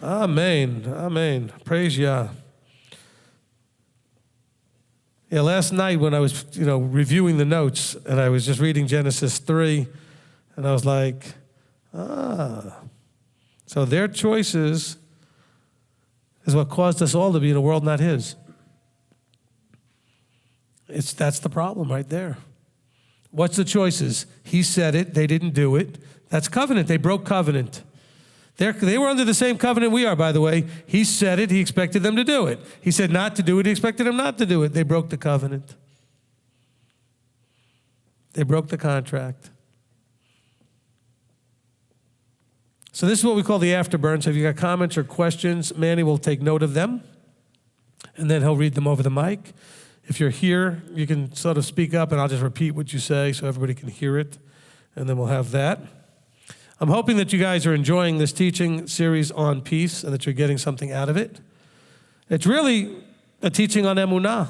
Amen. Amen. Praise Yah. Yeah, last night when I was, reviewing the notes and I was just reading Genesis 3, and I was like, so their choices is what caused us all to be in a world not his. That's the problem right there. What's the choices? He said it, they didn't do it. That's covenant. They broke covenant. They were under the same covenant we are, by the way. He said it, he expected them to do it. He said not to do it, he expected them not to do it. They broke the covenant. They broke the contract. So this is what we call the afterburn. So if you got comments or questions, Manny will take note of them, and then he'll read them over the mic. If you're here, you can sort of speak up, and I'll just repeat what you say so everybody can hear it, and then we'll have that. I'm hoping that you guys are enjoying this teaching series on peace and that you're getting something out of it. It's really a teaching on emunah.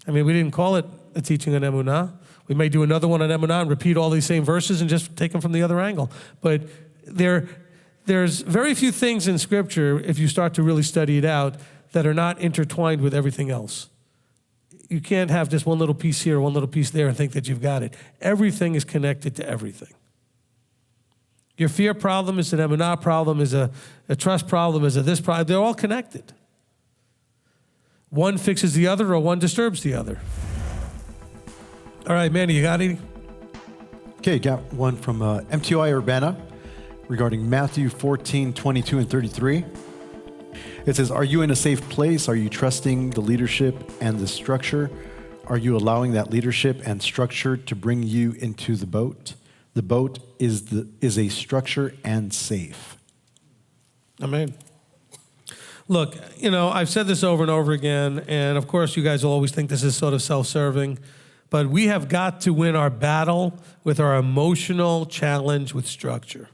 I mean, we didn't call it a teaching on emunah. We may do another one on emunah and repeat all these same verses and just take them from the other angle. But there's very few things in Scripture, if you start to really study it out, that are not intertwined with everything else. You can't have just one little piece here, one little piece there, and think that you've got it. Everything is connected to everything. Your fear problem is an emunah problem, is a trust problem, is a this problem. They're all connected. One fixes the other, or one disturbs the other. All right, Manny, you got any? Okay, got one from MTI Urbana regarding Matthew 14, 22, and 33. It says, are you in a safe place? Are you trusting the leadership and the structure? Are you allowing that leadership and structure to bring you into the boat? The boat is a structure and safe. Amen. Look, I've said this over and over again, and of course you guys will always think this is sort of self-serving, but we have got to win our battle with our emotional challenge with structure.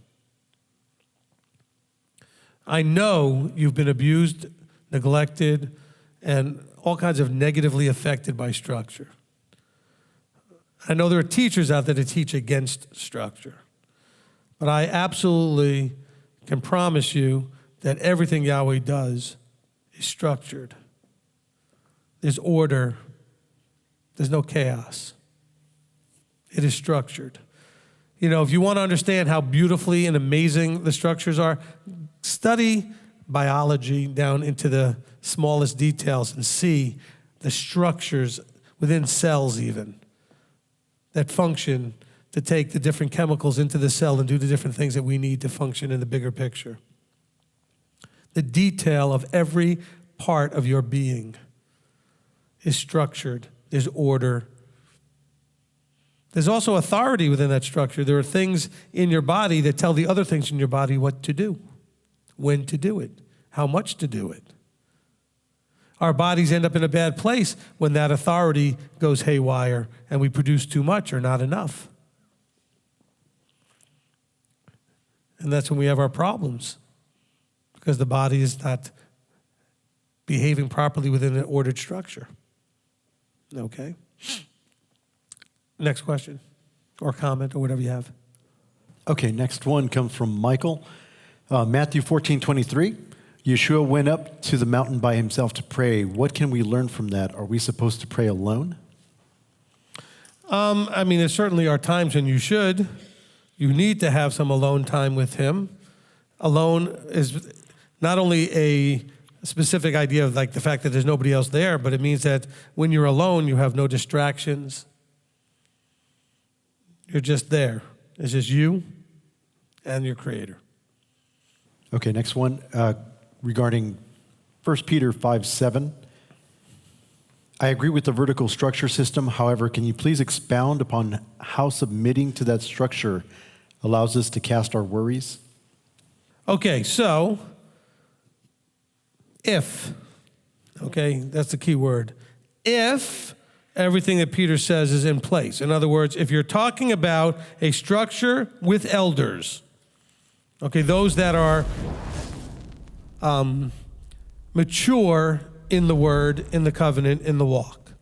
I know you've been abused, neglected, and all kinds of negatively affected by structure. I know there are teachers out there that teach against structure. But I absolutely can promise you that everything Yahweh does is structured. There's order. There's no chaos. It is structured. If you want to understand how beautifully and amazing the structures are, study biology down into the smallest details and see the structures within cells even that function to take the different chemicals into the cell and do the different things that we need to function in the bigger picture. The detail of every part of your being is structured. There's order. There's also authority within that structure. There are things in your body that tell the other things in your body what to do, when to do it, how much to do it. Our bodies end up in a bad place when that authority goes haywire and we produce too much or not enough. And that's when we have our problems, because the body is not behaving properly within an ordered structure. Okay? Next question or comment or whatever you have. Okay, next one comes from Michael. Matthew 14, 23. Yeshua went up to the mountain by himself to pray. What can we learn from that? Are we supposed to pray alone? There certainly are times when you should. You need to have some alone time with him. Alone is not only a specific idea of like the fact that there's nobody else there, but it means that when you're alone, you have no distractions. You're just there. It's just you and your Creator. Okay, next one. Regarding 1 Peter 5:7. I agree with the vertical structure system. However, can you please expound upon how submitting to that structure allows us to cast our worries? Okay, so if, that's the key word, if everything that Peter says is in place. In other words, if you're talking about a structure with elders, those that are mature in the word, in the covenant, in the walk.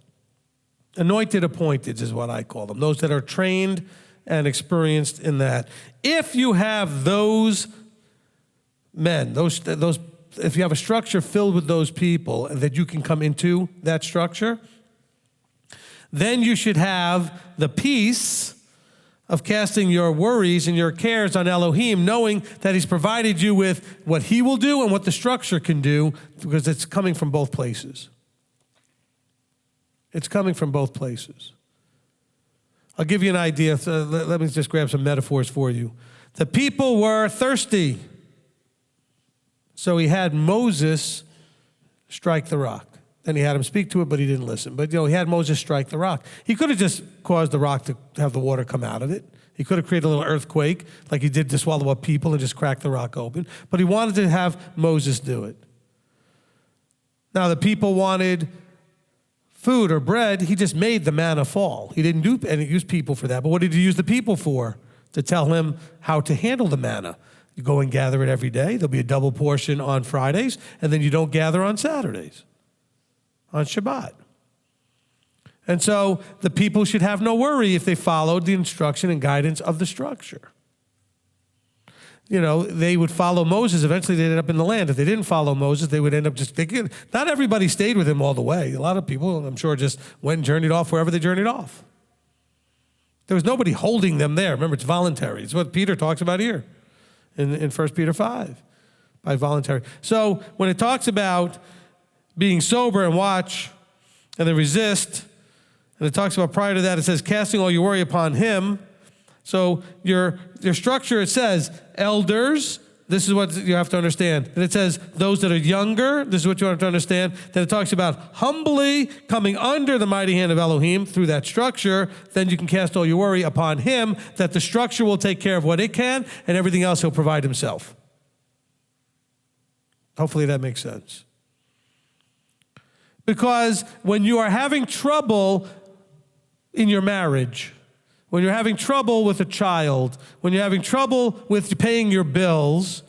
Anointed appointed is what I call them. Those that are trained and experienced in that. If you have those men, those, if you have a structure filled with those people and that you can come into that structure, then you should have the peace of casting your worries and your cares on Elohim, knowing that he's provided you with what he will do and what the structure can do, because it's coming from both places. It's coming from both places. I'll give you an idea. So let me just grab some metaphors for you. The people were thirsty. So he had Moses strike the rock. Then he had him speak to it, but he didn't listen. But, he had Moses strike the rock. He could have just caused the rock to have the water come out of it. He could have created a little earthquake like he did to swallow up people and just crack the rock open. But he wanted to have Moses do it. Now, the people wanted food or bread. He just made the manna fall. He didn't use people for that. But what did he use the people for? To tell him how to handle the manna. You go and gather it every day. There'll be a double portion on Fridays, and then you don't gather on Saturdays, on Shabbat. And so the people should have no worry if they followed the instruction and guidance of the structure. They would follow Moses. Eventually they'd end up in the land. If they didn't follow Moses, they would end up just thinking. Not everybody stayed with him all the way. A lot of people, I'm sure, just went and journeyed off wherever they journeyed off. There was nobody holding them there. Remember, it's voluntary. It's what Peter talks about here in 1 Peter 5, by voluntary. So when it talks about being sober and watch and then resist, and it talks about prior to that, it says casting all your worry upon him. So your structure, it says elders. This is what you have to understand. And it says those that are younger. This is what you have to understand. Then it talks about humbly coming under the mighty hand of Elohim through that structure. Then you can cast all your worry upon him, that the structure will take care of what it can, and everything else he'll provide himself. Hopefully that makes sense. Because when you are having trouble in your marriage, when you're having trouble with a child, when you're having trouble with paying your bills,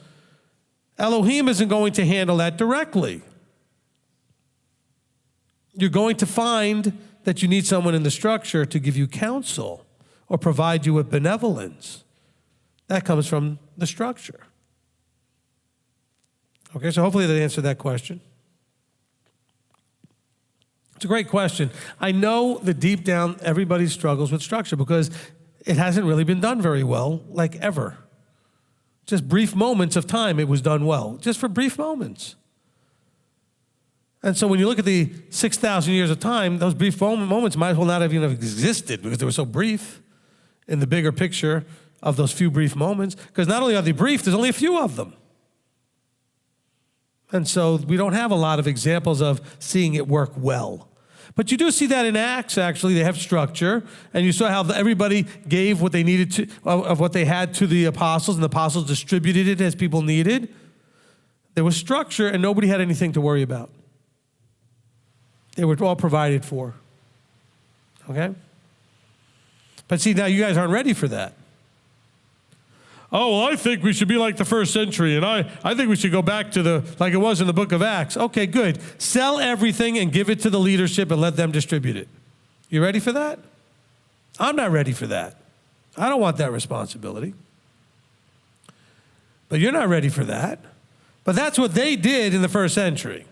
Elohim isn't going to handle that directly. You're going to find that you need someone in the structure to give you counsel or provide you with benevolence. That comes from the structure. Okay, so hopefully that answered that question. It's a great question. I know that deep down everybody struggles with structure because it hasn't really been done very well, like ever. Just brief moments of time it was done well, just for brief moments. And so when you look at the 6,000 years of time, those brief moments might as well not have even existed because they were so brief in the bigger picture of those few brief moments. Because not only are they brief, there's only a few of them. And so we don't have a lot of examples of seeing it work well. But you do see that in Acts, actually. They have structure. And you saw how everybody gave what they needed to, of what they had to the apostles, and the apostles distributed it as people needed. There was structure, and nobody had anything to worry about. They were all provided for. Okay? But see, now you guys aren't ready for that. Oh, well, I think we should be like the first century, and I think we should go back to like it was in the book of Acts. Okay, good. Sell everything and give it to the leadership and let them distribute it. You ready for that? I'm not ready for that. I don't want that responsibility. But you're not ready for that. But that's what they did in the first century.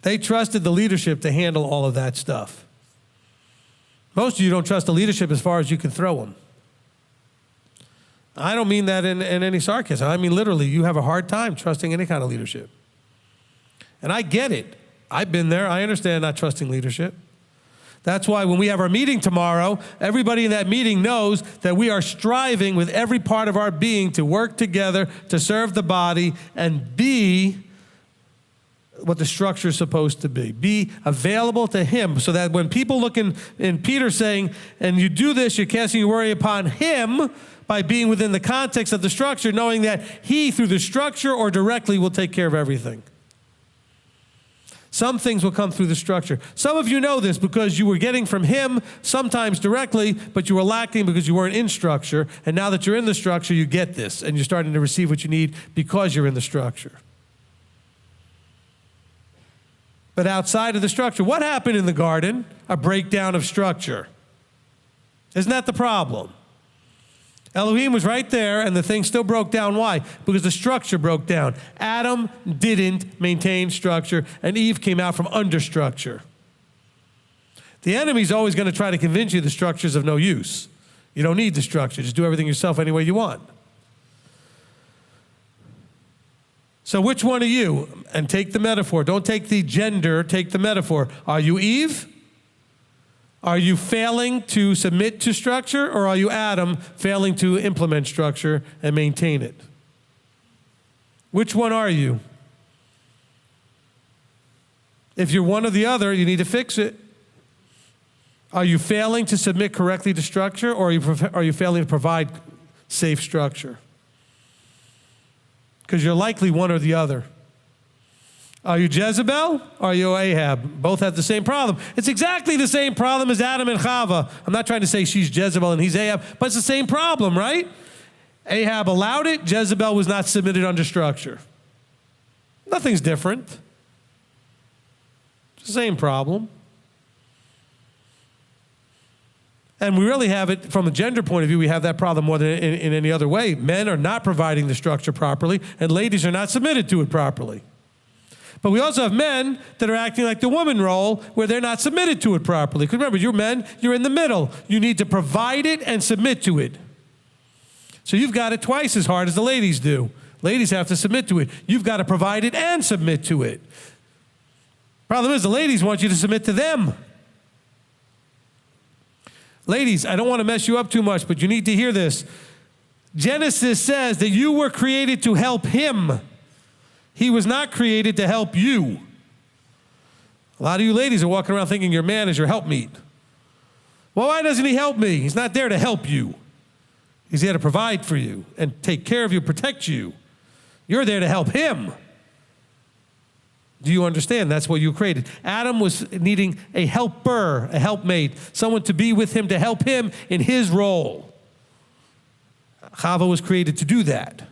They trusted the leadership to handle all of that stuff. Most of you don't trust the leadership as far as you can throw them. I don't mean that in any sarcasm. I mean literally, you have a hard time trusting any kind of leadership. And I get it. I've been there. I understand not trusting leadership. That's why when we have our meeting tomorrow, everybody in that meeting knows that we are striving with every part of our being to work together to serve the body and be what the structure is supposed to be. Be available to him so that when people look in Peter saying, and you do this, you're casting your worry upon him by being within the context of the structure, knowing that he, through the structure or directly, will take care of everything. Some things will come through the structure. Some of you know this because you were getting from him sometimes directly, but you were lacking because you weren't in structure. And now that you're in the structure, you get this, and you're starting to receive what you need because you're in the structure. But outside of the structure, what happened in the garden? A breakdown of structure. Isn't that the problem? Elohim was right there, and the thing still broke down. Why? Because the structure broke down. Adam didn't maintain structure, and Eve came out from under structure. The enemy's always going to try to convince you the structure's of no use. You don't need the structure. Just do everything yourself any way you want. So which one are you? And take the metaphor. Don't take the gender, take the metaphor. Are you Eve? Are you failing to submit to structure, or are you Adam, failing to implement structure and maintain it? Which one are you? If you're one or the other, you need to fix it. Are you failing to submit correctly to structure, or are you failing to provide safe structure? Because you're likely one or the other. Are you Jezebel or are you Ahab? Both have the same problem. It's exactly the same problem as Adam and Chava. I'm not trying to say she's Jezebel and he's Ahab, but it's the same problem, right? Ahab allowed it. Jezebel was not submitted under structure. Nothing's different. It's the same problem. And we really have it from a gender point of view. We have that problem more than in any other way. Men are not providing the structure properly, and ladies are not submitted to it properly. But we also have men that are acting like the woman role, where they're not submitted to it properly. Because remember, you're men, you're in the middle. You need to provide it and submit to it. So you've got it twice as hard as the ladies do. Ladies have to submit to it. You've got to provide it and submit to it. Problem is, the ladies want you to submit to them. Ladies, I don't want to mess you up too much, but you need to hear this. Genesis says that you were created to help him. He was not created to help you. A lot of you ladies are walking around thinking your man is your helpmeet. Well, why doesn't he help me? He's not there to help you. He's there to provide for you and take care of you, protect you. You're there to help him. Do you understand? That's what you created. Adam was needing a helper, a helpmate, someone to be with him, to help him in his role. Chava was created to do that.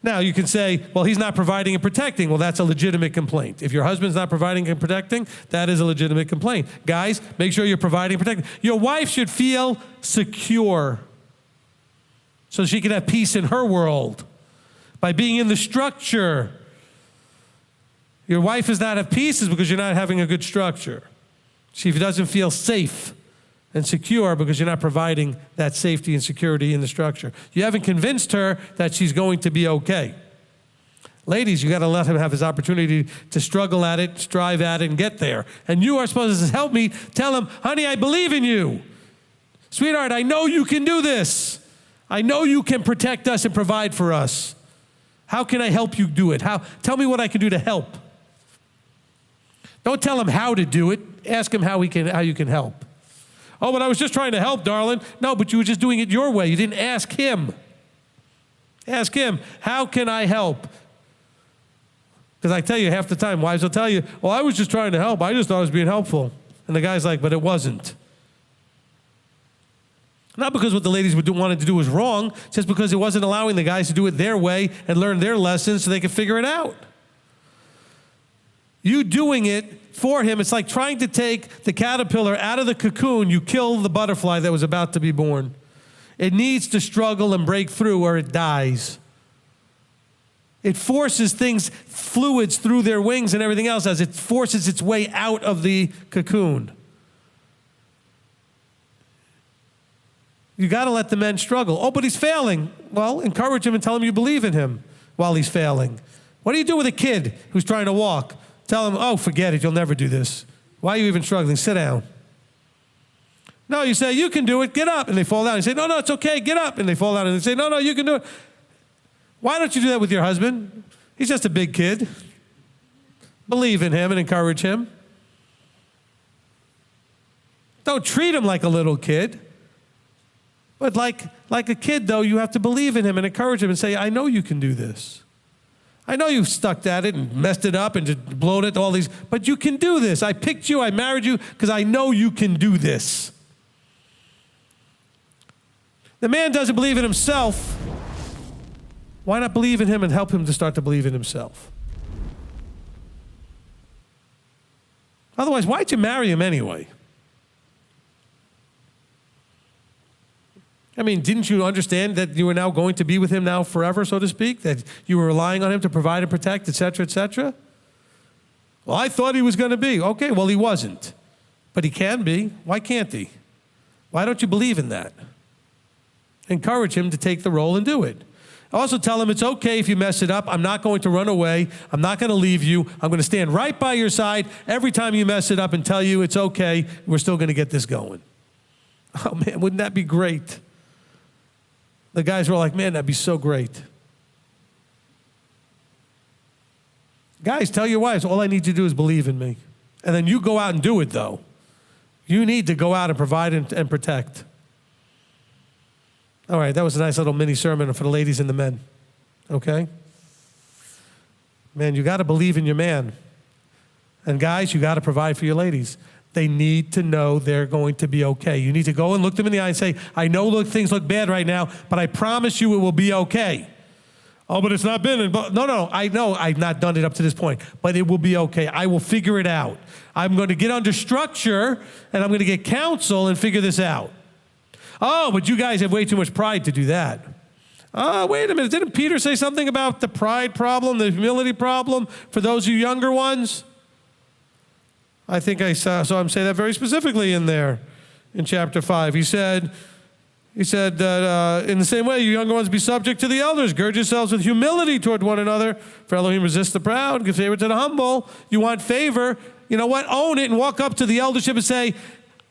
Now, you can say, well, he's not providing and protecting. Well, that's a legitimate complaint. If your husband's not providing and protecting, that is a legitimate complaint. Guys, make sure you're providing and protecting. Your wife should feel secure so she can have peace in her world by being in the structure. Your wife does not have peace is because you're not having a good structure. She doesn't feel safe and secure because you're not providing that safety and security in the structure. You haven't convinced her that she's going to be okay. Ladies, you got to let him have his opportunity to struggle at it, strive at it, and get there. And you are supposed to help me, tell him, honey, I believe in you. Sweetheart, I know you can do this. I know you can protect us and provide for us. How can I help you do it? Tell me what I can do to help. Don't tell him how to do it. Ask him how you can help. Oh, but I was just trying to help, darling. No, but you were just doing it your way. You didn't ask him. Ask him, how can I help? Because I tell you, half the time, wives will tell you, well, I was just trying to help. I just thought I was being helpful. And the guy's like, but it wasn't. Not because what the ladies wanted to do was wrong, just because it wasn't allowing the guys to do it their way and learn their lessons so they could figure it out. You doing it for him, it's like trying to take the caterpillar out of the cocoon. You kill the butterfly that was about to be born. It needs to struggle and break through or it dies. It forces fluids through their wings and everything else as it forces its way out of the cocoon. You got to let the men struggle. Oh, but he's failing. Well, encourage him and tell him you believe in him while he's failing. What do you do with a kid who's trying to walk? Tell him, oh, forget it. You'll never do this. Why are you even struggling? Sit down. No, you say, you can do it. Get up. And they fall down. You say, no, it's okay. Get up. And they fall down. And they say, no, you can do it. Why don't you do that with your husband? He's just a big kid. Believe in him and encourage him. Don't treat him like a little kid. But like a kid, though, you have to believe in him and encourage him and say, I know you can do this. I know you've stuck at it and messed it up and just blown it, all these, but you can do this. I picked you, I married you, because I know you can do this. The man doesn't believe in himself. Why not believe in him and help him to start to believe in himself? Otherwise, why'd you marry him anyway? I mean, didn't you understand that you were now going to be with him now forever, so to speak? That you were relying on him to provide and protect, et cetera, et cetera? Well, I thought he was going to be. Okay, well, he wasn't. But he can be. Why can't he? Why don't you believe in that? Encourage him to take the role and do it. Also tell him it's okay if you mess it up. I'm not going to run away. I'm not going to leave you. I'm going to stand right by your side every time you mess it up and tell you it's okay. We're still going to get this going. Oh, man, wouldn't that be great? The guys were like, man, that'd be so great. Guys, tell your wives, all I need you to do is believe in me. And then you go out and do it, though. You need to go out and provide and protect. All right, that was a nice little mini sermon for the ladies and the men. Okay? Man, you got to believe in your man. And guys, you got to provide for your ladies. They need to know they're going to be okay. You need to go and look them in the eye and say, I know things look bad right now, but I promise you it will be okay. Oh, but it's not been. No, I know I've not done it up to this point, but it will be okay. I will figure it out. I'm going to get under structure, and I'm going to get counsel and figure this out. Oh, but you guys have way too much pride to do that. Wait a minute. Didn't Peter say something about the pride problem, the humility problem for those of you younger ones? I think I saw him say that very specifically in there in chapter 5. He said that in the same way, you younger ones be subject to the elders. Gird yourselves with humility toward one another. For Elohim resists the proud, give favor to the humble. You want favor, you know what? Own it and walk up to the eldership and say,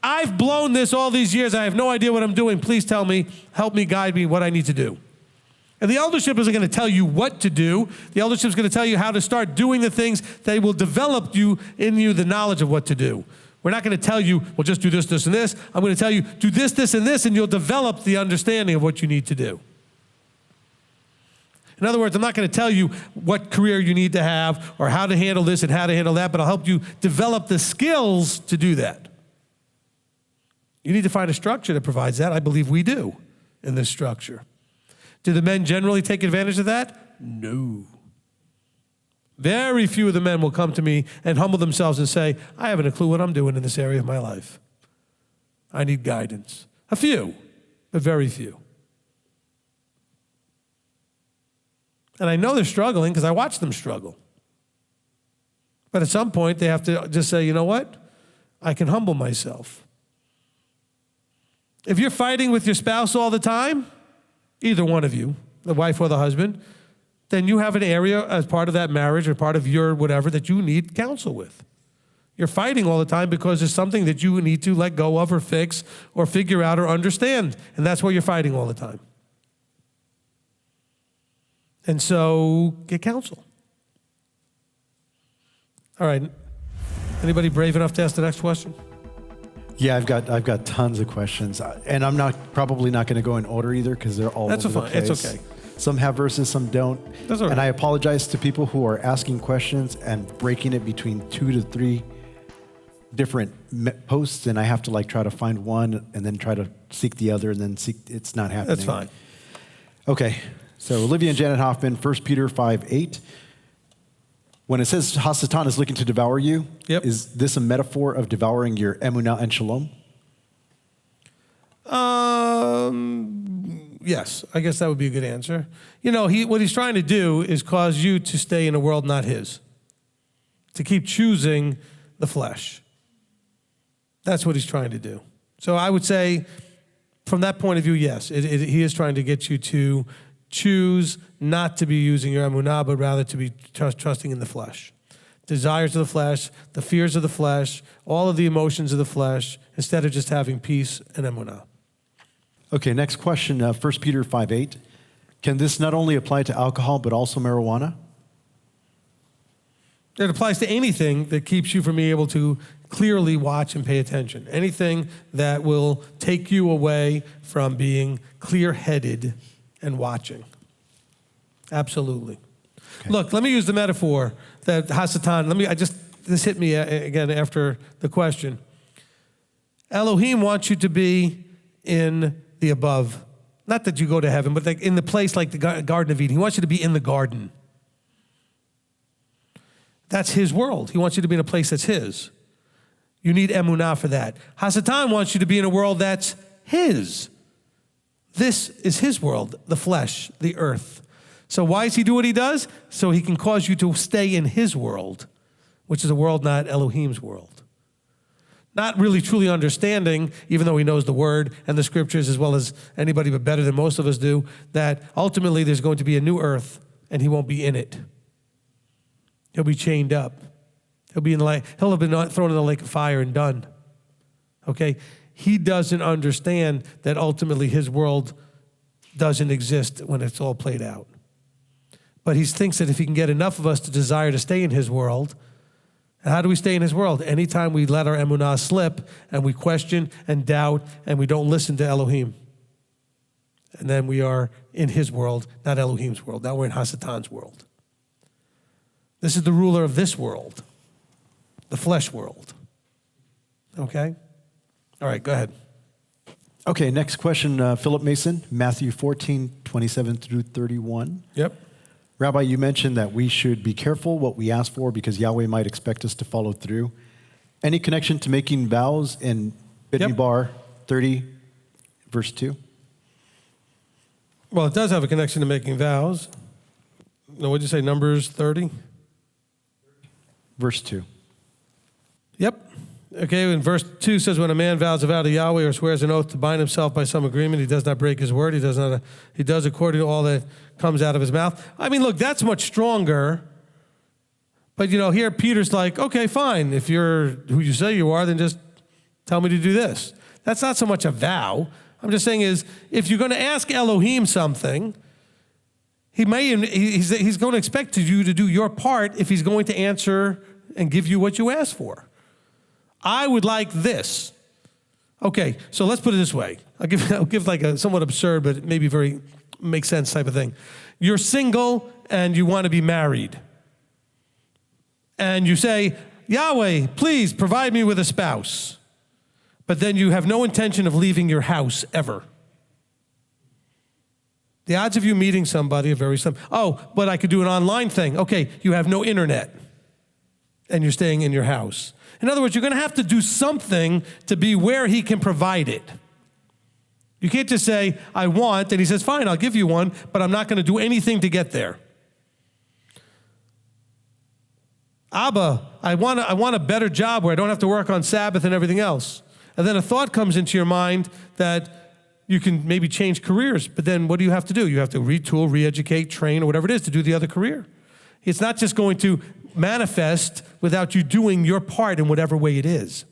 I've blown this all these years. I have no idea what I'm doing. Please tell me, help me, guide me, what I need to do. And the eldership isn't going to tell you what to do. The eldership is going to tell you how to start doing the things that will develop in you the knowledge of what to do. We're not going to tell you, well, just do this, this, and this. I'm going to tell you, do this, this, and this, and you'll develop the understanding of what you need to do. In other words, I'm not going to tell you what career you need to have or how to handle this and how to handle that, but I'll help you develop the skills to do that. You need to find a structure that provides that. I believe we do in this structure. Do the men generally take advantage of that? No. Very few of the men will come to me and humble themselves and say, I haven't a clue what I'm doing in this area of my life. I need guidance. A few, but very few. And I know they're struggling because I watch them struggle. But at some point, they have to just say, you know what? I can humble myself. If you're fighting with your spouse all the time, either one of you, the wife or the husband, then you have an area as part of that marriage or part of your whatever that you need counsel with. You're fighting all the time because there's something that you need to let go of or fix or figure out or understand. And that's why you're fighting all the time. And so get counsel. All right. Anybody brave enough to ask the next question? Yeah, I've got tons of questions, and I'm probably not going to go in order either because they're all over the place. It's okay. Some have verses, some don't. That's all right. And I apologize to people who are asking questions and breaking it between 2 to 3 different posts, and I have to try to find one and then try to seek the other, and then it's not happening. That's fine. Okay, so Olivia and Janet Hoffman, 1 Peter 5:8. When it says Hasatan is looking to devour you, yep. Is this a metaphor of devouring your emunah and shalom? Yes, I guess that would be a good answer. You know, what he's trying to do is cause you to stay in a world not his, to keep choosing the flesh. That's what he's trying to do. So I would say, from that point of view, yes, he is trying to get you to choose not to be using your emunah, but rather to be trusting in the flesh. Desires of the flesh, the fears of the flesh, all of the emotions of the flesh, instead of just having peace and emunah. Okay, next question, 1 Peter 5:8. Can this not only apply to alcohol, but also marijuana? It applies to anything that keeps you from being able to clearly watch and pay attention. Anything that will take you away from being clear-headed and watching. Absolutely. Okay. Look, let me use the metaphor that Hasatan, this hit me again after the question. Elohim wants you to be in the above. Not that you go to heaven, but in the place like the Garden of Eden. He wants you to be in the garden. That's his world. He wants you to be in a place that's his. You need emunah for that. Hasatan wants you to be in a world that's his. This is his world, the flesh, the earth. So why does he do what he does? So he can cause you to stay in his world, which is a world not Elohim's world. Not really truly understanding, even though he knows the word and the scriptures as well as anybody but better than most of us do, that ultimately there's going to be a new earth and he won't be in it. He'll be chained up. He'll have been thrown in the lake of fire and done. Okay? He doesn't understand that ultimately his world doesn't exist when it's all played out. But he thinks that if he can get enough of us to desire to stay in his world, and how do we stay in his world? Anytime we let our emunah slip and we question and doubt and we don't listen to Elohim. And then we are in his world, not Elohim's world. Now we're in Hasatan's world. This is the ruler of this world, the flesh world. Okay? All right, go ahead. Okay, next question, Philip Mason, Matthew 14, 27 through 31. Yep. Rabbi, you mentioned that we should be careful what we ask for because Yahweh might expect us to follow through. Any connection to making vows in Bidmibar 30, verse 2? Well, it does have a connection to making vows. No, what'd you say, Numbers 30? Verse 2. Yep. Okay, and verse 2 says, when a man vows a vow to Yahweh or swears an oath to bind himself by some agreement, he does not break his word. He does according to all that comes out of his mouth. I mean, look, that's much stronger. But, here Peter's like, okay, fine. If you're who you say you are, then just tell me to do this. That's not so much a vow. I'm just saying is, if you're going to ask Elohim something, he's going to expect you to do your part if he's going to answer and give you what you ask for. I would like this. Okay, so let's put it this way. I'll give like a somewhat absurd, but maybe very makes sense type of thing. You're single and you want to be married. And you say, Yahweh, please provide me with a spouse. But then you have no intention of leaving your house ever. The odds of you meeting somebody are very slim. Oh, but I could do an online thing. Okay, you have no internet. And you're staying in your house. In other words, you're going to have to do something to be where he can provide it. You can't just say, I want, and he says, fine, I'll give you one, but I'm not going to do anything to get there. Abba, I want a better job where I don't have to work on Sabbath and everything else. And then a thought comes into your mind that you can maybe change careers, but then what do you have to do? You have to retool, re-educate, train, or whatever it is to do the other career. It's not just going to manifest without you doing your part in whatever way it is.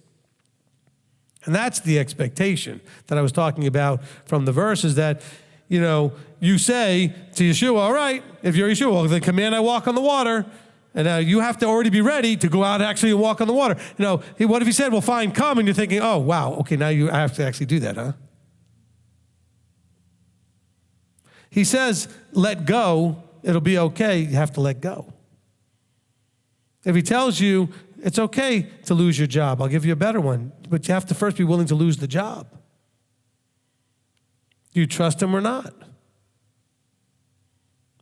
And that's the expectation that I was talking about from the verse is that, you say to Yeshua, all right, if you're Yeshua, well, then command I walk on the water. And now you have to already be ready to go out actually and walk on the water. What if he said, well, fine, come? And you're thinking, oh, wow, okay, now you have to actually do that, huh? He says, let go, it'll be okay. You have to let go. If he tells you, it's okay to lose your job, I'll give you a better one, but you have to first be willing to lose the job. Do you trust him or not?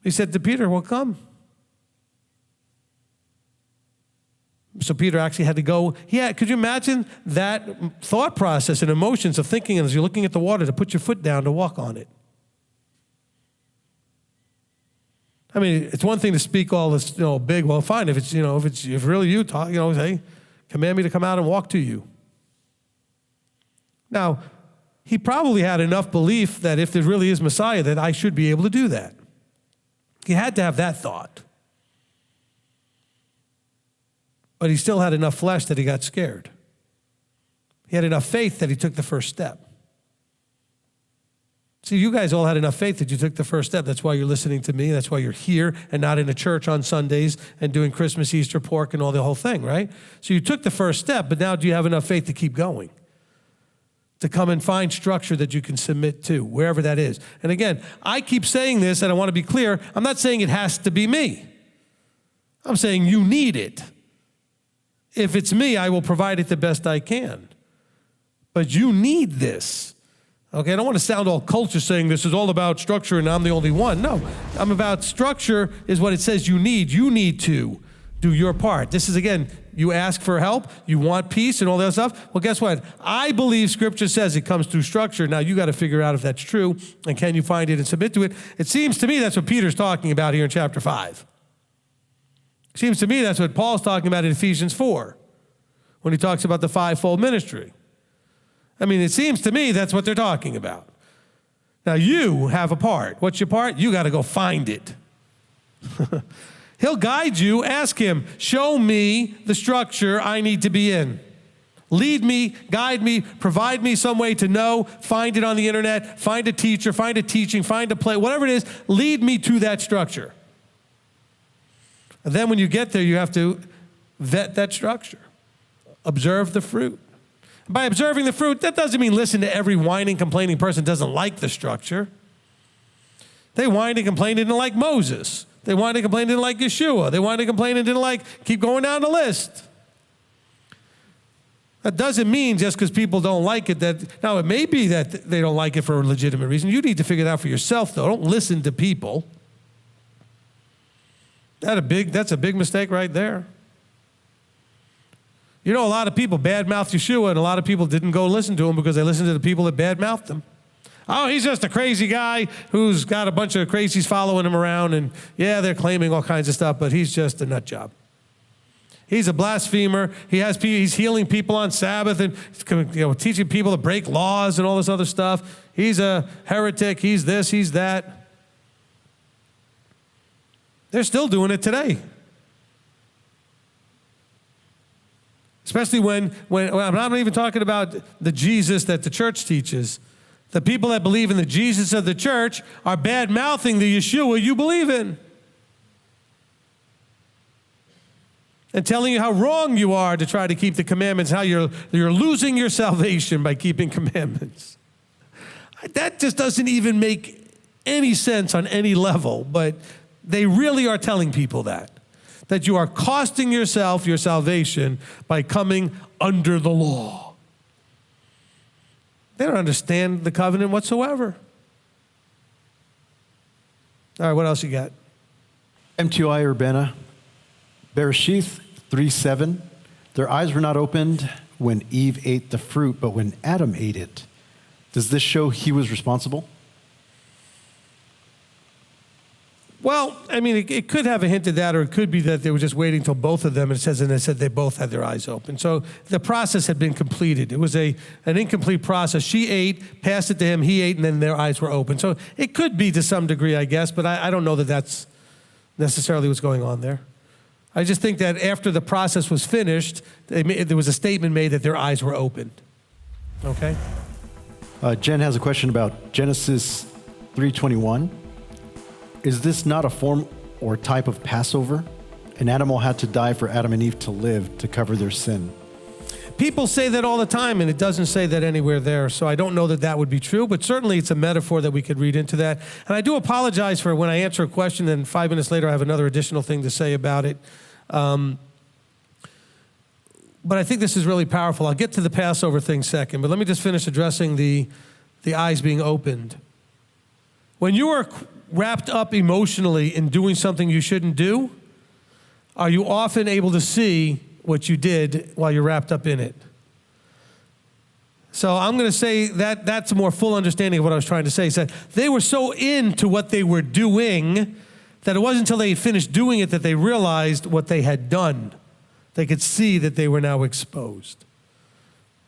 He said to Peter, well, come. So Peter actually had to go. Could you imagine that thought process and emotions of thinking as you're looking at the water to put your foot down to walk on it? I mean, it's one thing to speak all this, big. Well, fine. If if really you talk, say, command me to come out and walk to you. Now, he probably had enough belief that if there really is Messiah, that I should be able to do that. He had to have that thought. But he still had enough flesh that he got scared. He had enough faith that he took the first step. See, you guys all had enough faith that you took the first step. That's why you're listening to me. That's why you're here and not in a church on Sundays and doing Christmas, Easter, pork, and all the whole thing, right? So you took the first step, but now do you have enough faith to keep going? To come and find structure that you can submit to, wherever that is. And again, I keep saying this, and I want to be clear. I'm not saying it has to be me. I'm saying you need it. If it's me, I will provide it the best I can. But you need this. Okay, I don't want to sound all culture saying this is all about structure and I'm the only one. No, I'm about structure is what it says you need. You need to do your part. This is, again, you ask for help, you want peace and all that stuff. Well, guess what? I believe Scripture says it comes through structure. Now, you got to figure out if that's true, and can you find it and submit to it. It seems to me that's what Peter's talking about here in chapter 5. It seems to me that's what Paul's talking about in Ephesians 4 when he talks about the fivefold ministry. I mean, it seems to me that's what they're talking about. Now, you have a part. What's your part? You got to go find it. He'll guide you. Ask him, show me the structure I need to be in. Lead me, guide me, provide me some way to know, find it on the internet, find a teacher, find a teaching, find a play, whatever it is, lead me to that structure. And then when you get there, you have to vet that structure. Observe the fruit. By observing the fruit, that doesn't mean listen to every whining, complaining person who doesn't like the structure. They whined and complained and didn't like Moses. They whined and complained and didn't like Yeshua. They whined and complained and didn't like, keep going down the list. That doesn't mean just because people don't like it that, now it may be that they don't like it for a legitimate reason. You need to figure it out for yourself though. Don't listen to people. That's a big mistake right there. You know, a lot of people badmouthed Yeshua, and a lot of people didn't go listen to him because they listened to the people that badmouthed him. Oh, he's just a crazy guy who's got a bunch of crazies following him around, and yeah, they're claiming all kinds of stuff, but he's just a nut job. He's a blasphemer. He's healing people on Sabbath and teaching people to break laws and all this other stuff. He's a heretic. He's this, he's that. They're still doing it today. Especially when I'm not even talking about the Jesus that the church teaches. The people that believe in the Jesus of the church are bad-mouthing the Yeshua you believe in. And telling you how wrong you are to try to keep the commandments, how you're losing your salvation by keeping commandments. That just doesn't even make any sense on any level, but they really are telling people that you are costing yourself your salvation by coming under the law. They don't understand the covenant whatsoever. All right, what else you got? M2I Urbana, Bereshith 3:7. Their eyes were not opened when Eve ate the fruit, but when Adam ate it. Does this show he was responsible? Well, I mean, it could have a hint of that, or it could be that they were just waiting until both of them, and it said they both had their eyes open. So the process had been completed. It was an incomplete process. She ate, passed it to him, he ate, and then their eyes were open. So it could be to some degree, I guess, but I don't know that that's necessarily what's going on there. I just think that after the process was finished, there was a statement made that their eyes were opened. Okay? Jen has a question about Genesis 3:21. Is this not a form or type of Passover? An animal had to die for Adam and Eve to live to cover their sin. People say that all the time, and it doesn't say that anywhere there, so I don't know that that would be true, but certainly it's a metaphor that we could read into that. And I do apologize for when I answer a question, and 5 minutes later I have another additional thing to say about it. But I think this is really powerful. I'll get to the Passover thing second, but let me just finish addressing the eyes being opened. When you are wrapped up emotionally in doing something you shouldn't do, are you often able to see what you did while you're wrapped up in it? So I'm going to say that that's a more full understanding of what I was trying to say. Is that they were so into what they were doing that it wasn't until they finished doing it that they realized what they had done. They could see that they were now exposed.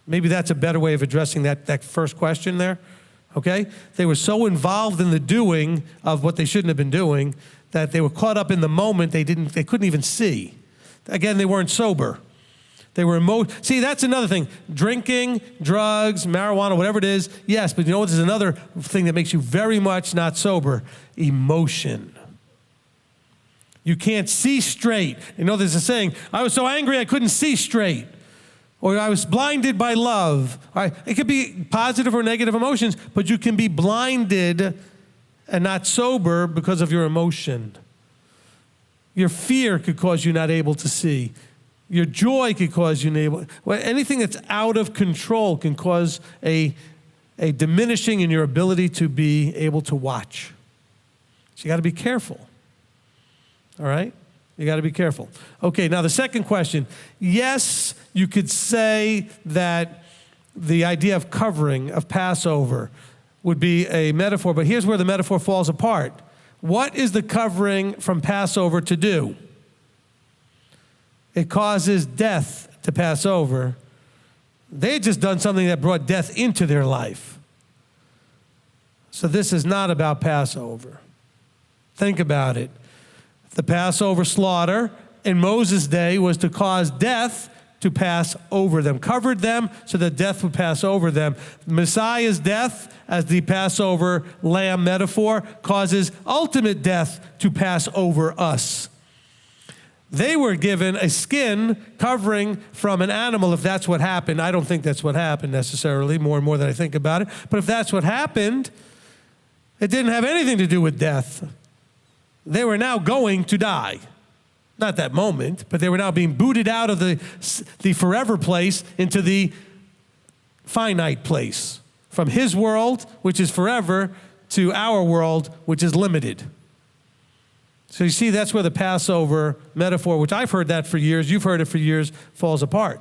Maybe that's a better way of addressing that first question there. Okay? They were so involved in the doing of what they shouldn't have been doing that they were caught up in the moment they couldn't even see. Again, they weren't sober. They were See, that's another thing. Drinking, drugs, marijuana, whatever it is, yes, but you know what? There's another thing that makes you very much not sober. Emotion. You can't see straight. You know, there's a saying, I was so angry I couldn't see straight. Or I was blinded by love. It could be positive or negative emotions, but you can be blinded and not sober because of your emotion. Your fear could cause you not able to see. Your joy could cause you not able. Well, anything that's out of control can cause a diminishing in your ability to be able to watch. So you got to be careful. All right? You got to be careful. Okay, now the second question. Yes, you could say that the idea of covering of Passover would be a metaphor, but here's where the metaphor falls apart. What is the covering from Passover to do? It causes death to pass over. They had just done something that brought death into their life. So this is not about Passover. Think about it. The Passover slaughter in Moses' day was to cause death to pass over them, covered them so that death would pass over them. Messiah's death, as the Passover lamb metaphor, causes ultimate death to pass over us. They were given a skin covering from an animal, if that's what happened. I don't think that's what happened necessarily, more and more that I think about it. But if that's what happened, it didn't have anything to do with death. They were now going to die. Not that moment, but they were now being booted out of the forever place into the finite place. From his world, which is forever, to our world, which is limited. So you see, that's where the Passover metaphor, which I've heard that for years, you've heard it for years, falls apart.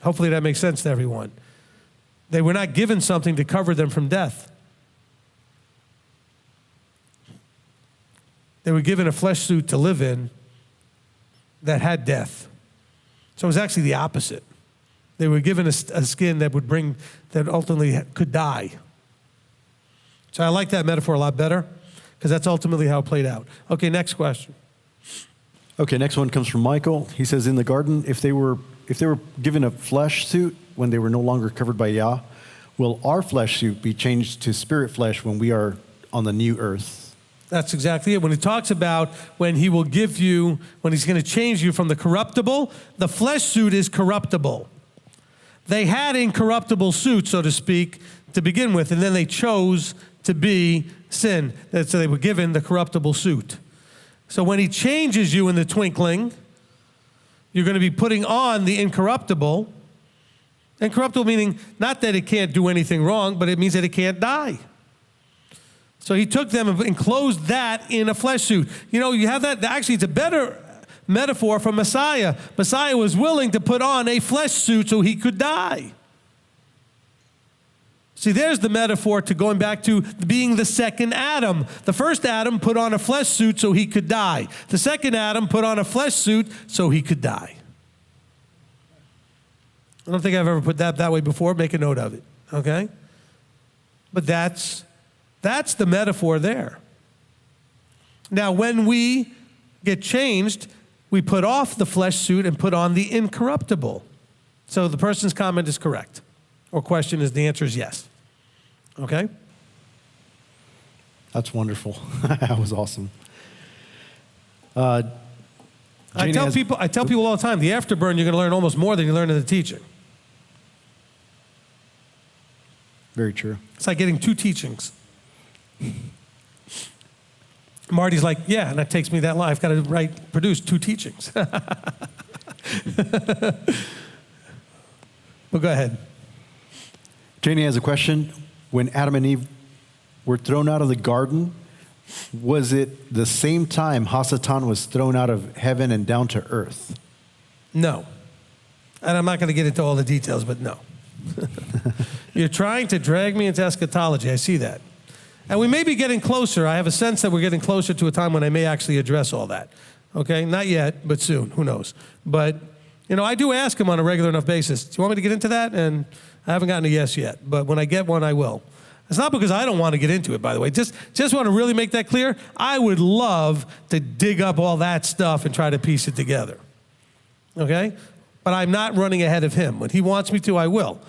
Hopefully that makes sense to everyone. They were not given something to cover them from death. They were given a flesh suit to live in that had death. So it was actually the opposite. They were given a skin that ultimately could die. So I like that metaphor a lot better because that's ultimately how it played out. Okay, next question. Okay, next one comes from Michael. He says, in the garden, if they were given a flesh suit when they were no longer covered by Yah, will our flesh suit be changed to spirit flesh when we are on the new earth? That's exactly it. When he talks about when he will give you, when he's going to change you from the corruptible, the flesh suit is corruptible. They had incorruptible suits, so to speak, to begin with, and then they chose to be sin. So they were given the corruptible suit. So when he changes you in the twinkling, you're going to be putting on the incorruptible. Incorruptible meaning not that it can't do anything wrong, but it means that it can't die. So he took them and enclosed that in a flesh suit. You know, you have that. Actually, it's a better metaphor for Messiah. Messiah was willing to put on a flesh suit so he could die. See, there's the metaphor to going back to being the second Adam. The first Adam put on a flesh suit so he could die. The second Adam put on a flesh suit so he could die. I don't think I've ever put that way before. Make a note of it, okay? But that's the metaphor there. Now, when we get changed, we put off the flesh suit and put on the incorruptible. So the person's comment is correct. Or question is, the answer is yes. Okay? That's wonderful. That was awesome. I tell people all the time, the afterburn, you're going to learn almost more than you learn in the teaching. Very true. It's like getting two teachings. Marty's like, yeah, and that takes me that long. I've got to produce two teachings. But go ahead. Janie has a question. When Adam and Eve were thrown out of the garden, was it the same time Hasatan was thrown out of heaven and down to earth? No. And I'm not going to get into all the details, but no. You're trying to drag me into eschatology. I see that. And we may be getting closer. I have a sense that we're getting closer to a time when I may actually address all that. Okay? Not yet, but soon. Who knows? But, you know, I do ask him on a regular enough basis. Do you want me to get into that? And I haven't gotten a yes yet. But when I get one, I will. It's not because I don't want to get into it, by the way. Just want to really make that clear. I would love to dig up all that stuff and try to piece it together. Okay? But I'm not running ahead of him. When he wants me to, I will.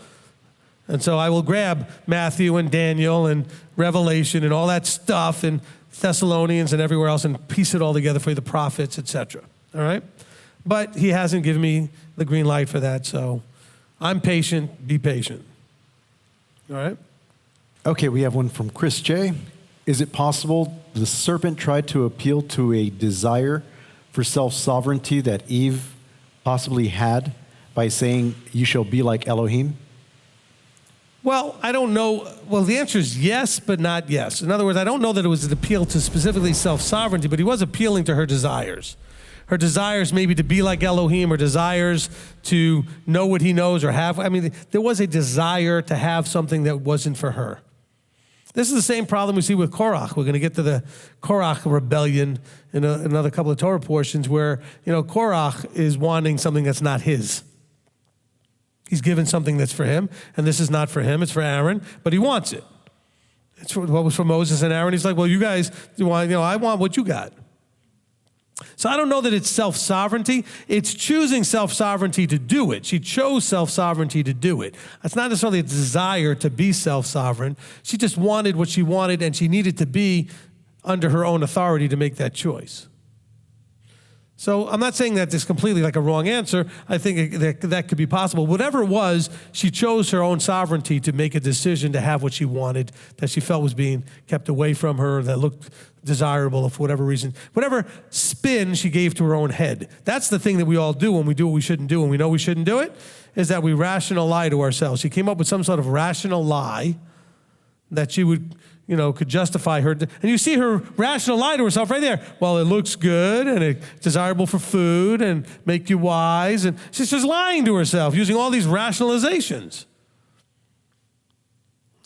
And so I will grab Matthew and Daniel and Revelation and all that stuff and Thessalonians and everywhere else and piece it all together for you, the prophets, etc. All right? But he hasn't given me the green light for that, so I'm patient. Be patient. All right? Okay, we have one from Chris J. Is it possible the serpent tried to appeal to a desire for self-sovereignty that Eve possibly had by saying, you shall be like Elohim? Well, I don't know. Well, the answer is yes, but not yes. In other words, I don't know that it was an appeal to specifically self-sovereignty, but he was appealing to her desires. Her desires maybe to be like Elohim, or desires to know what he knows or have. I mean, there was a desire to have something that wasn't for her. This is the same problem we see with Korach. We're going to get to the Korach rebellion in another couple of Torah portions where, Korach is wanting something that's not his. He's given something that's for him, and this is not for him. It's for Aaron, but he wants it. It's what was for Moses and Aaron. He's like, well, you guys, I want what you got. So I don't know that it's self-sovereignty. It's choosing self-sovereignty to do it. She chose self-sovereignty to do it. It's not necessarily a desire to be self-sovereign. She just wanted what she wanted, and she needed to be under her own authority to make that choice. So I'm not saying that it's completely like a wrong answer. I think that could be possible. Whatever it was, she chose her own sovereignty to make a decision to have what she wanted, that she felt was being kept away from her, that looked desirable for whatever reason. Whatever spin she gave to her own head. That's the thing that we all do when we do what we shouldn't do and we know we shouldn't do it, is that we rational lie to ourselves. She came up with some sort of rational lie that she would, could justify her. And you see her rational lie to herself right there. Well, it looks good and it's desirable for food and make you wise. And she's just lying to herself using all these rationalizations.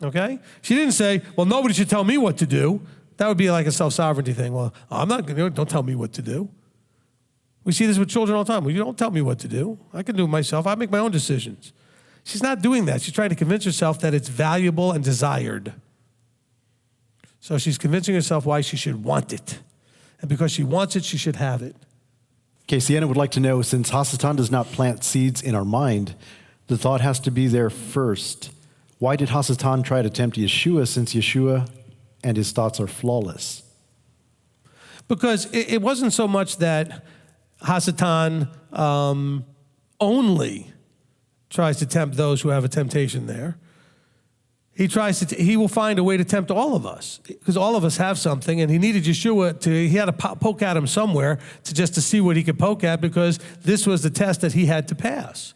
Okay? She didn't say, well, nobody should tell me what to do. That would be like a self-sovereignty thing. Well, I'm not going to, don't tell me what to do. We see this with children all the time. Well, you don't tell me what to do. I can do it myself. I make my own decisions. She's not doing that. She's trying to convince herself that it's valuable and desired. So she's convincing herself why she should want it. And because she wants it, she should have it. Okay, Sienna would like to know, since Hasatan does not plant seeds in our mind, the thought has to be there first. Why did Hasatan try to tempt Yeshua, since Yeshua and his thoughts are flawless? Because it wasn't so much that Hasatan only tries to tempt those who have a temptation there. He will find a way to tempt all of us, because all of us have something, and he needed Yeshua he had to poke at him somewhere to see what he could poke at, because this was the test that he had to pass.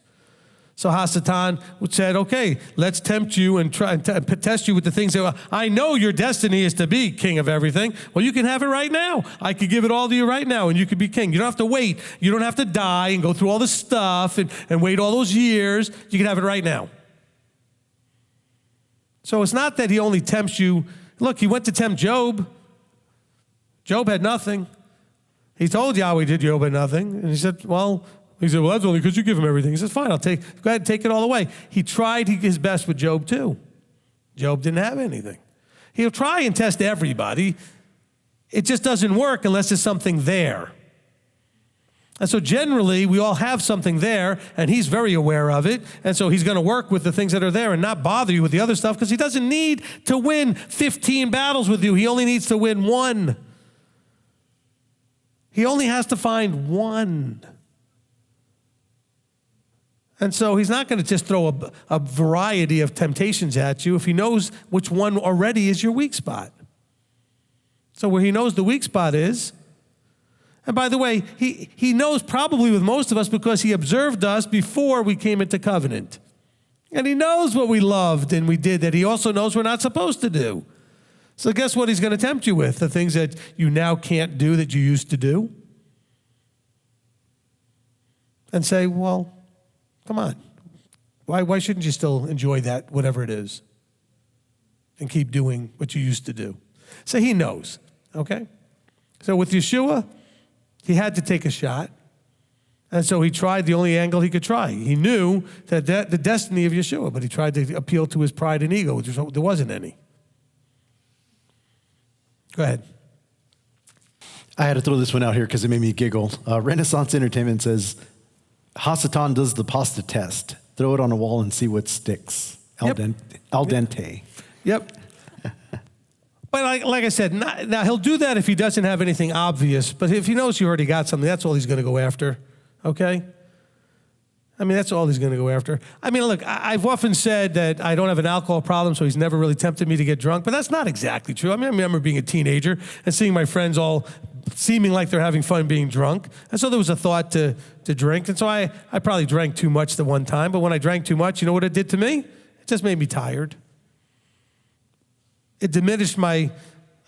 So Hasatan said, okay, let's tempt you and try and test you with the things that, I know your destiny is to be king of everything. Well, you can have it right now. I could give it all to you right now, and you could be king. You don't have to wait. You don't have to die and go through all this stuff and wait all those years. You can have it right now. So it's not that he only tempts you. Look, he went to tempt Job. Job had nothing. He told Yahweh, did Job had nothing? And he said, well, that's only because you give him everything. He says, fine, go ahead and take it all away. He tried his best with Job too. Job didn't have anything. He'll try and test everybody. It just doesn't work unless there's something there. And so generally, we all have something there, and he's very aware of it. And so he's going to work with the things that are there and not bother you with the other stuff, because he doesn't need to win 15 battles with you. He only needs to win one. He only has to find one. And so he's not going to just throw a variety of temptations at you if he knows which one already is your weak spot. So where he knows the weak spot is, and by the way, he knows probably with most of us because he observed us before we came into covenant. And he knows what we loved and we did that he also knows we're not supposed to do. So guess what he's going to tempt you with? The things that you now can't do that you used to do. And say, well, come on. Why shouldn't you still enjoy that, whatever it is, and keep doing what you used to do? So he knows, okay? So with Yeshua, he had to take a shot. And so he tried the only angle he could try. He knew that the destiny of Yeshua, but he tried to appeal to his pride and ego. There wasn't any. Go ahead. I had to throw this one out here because it made me giggle. Renaissance Entertainment says, Hasatan does the pasta test. Throw it on a wall and see what sticks. Al dente. Yep. But like I said, now he'll do that if he doesn't have anything obvious. But if he knows you already got something, that's all he's going to go after. Okay? I mean, that's all he's going to go after. I mean, look, I've often said that I don't have an alcohol problem, so he's never really tempted me to get drunk. But that's not exactly true. I mean, I remember being a teenager and seeing my friends all seeming like they're having fun being drunk. And so there was a thought to drink. And so I probably drank too much the one time. But when I drank too much, you know what it did to me? It just made me tired. It diminished my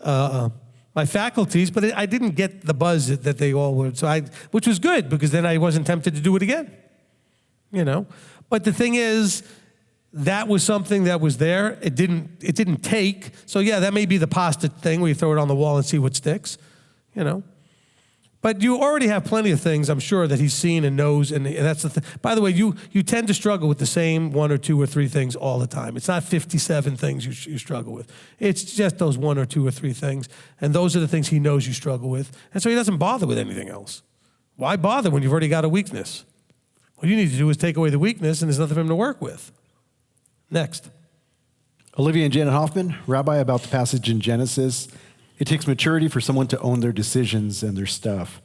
my faculties, but I didn't get the buzz that they all would. Which was good, because then I wasn't tempted to do it again. But the thing is, that was something that was there. It didn't take. So yeah, that may be the pasta thing where you throw it on the wall and see what sticks. But you already have plenty of things, I'm sure, that he's seen and knows, and that's the thing. By the way, you tend to struggle with the same 1 or 2 or 3 things all the time. It's not 57 things you struggle with. It's just those 1 or 2 or 3 things, and those are the things he knows you struggle with, and so he doesn't bother with anything else. Why bother when you've already got a weakness? What you need to do is take away the weakness, and there's nothing for him to work with. Next. Olivia and Janet Hoffman, Rabbi, about the passage in Genesis. It takes maturity for someone to own their decisions and their stuff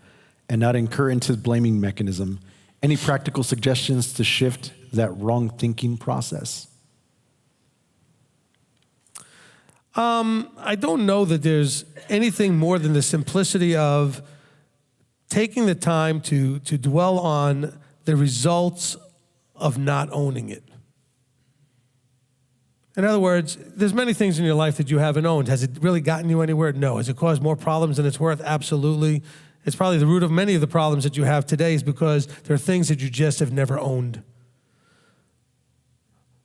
and not incur into the blaming mechanism. Any practical suggestions to shift that wrong thinking process? I don't know that there's anything more than the simplicity of taking the time to dwell on the results of not owning it. In other words, there's many things in your life that you haven't owned. Has it really gotten you anywhere? No. Has it caused more problems than it's worth? Absolutely. It's probably the root of many of the problems that you have today is because there are things that you just have never owned.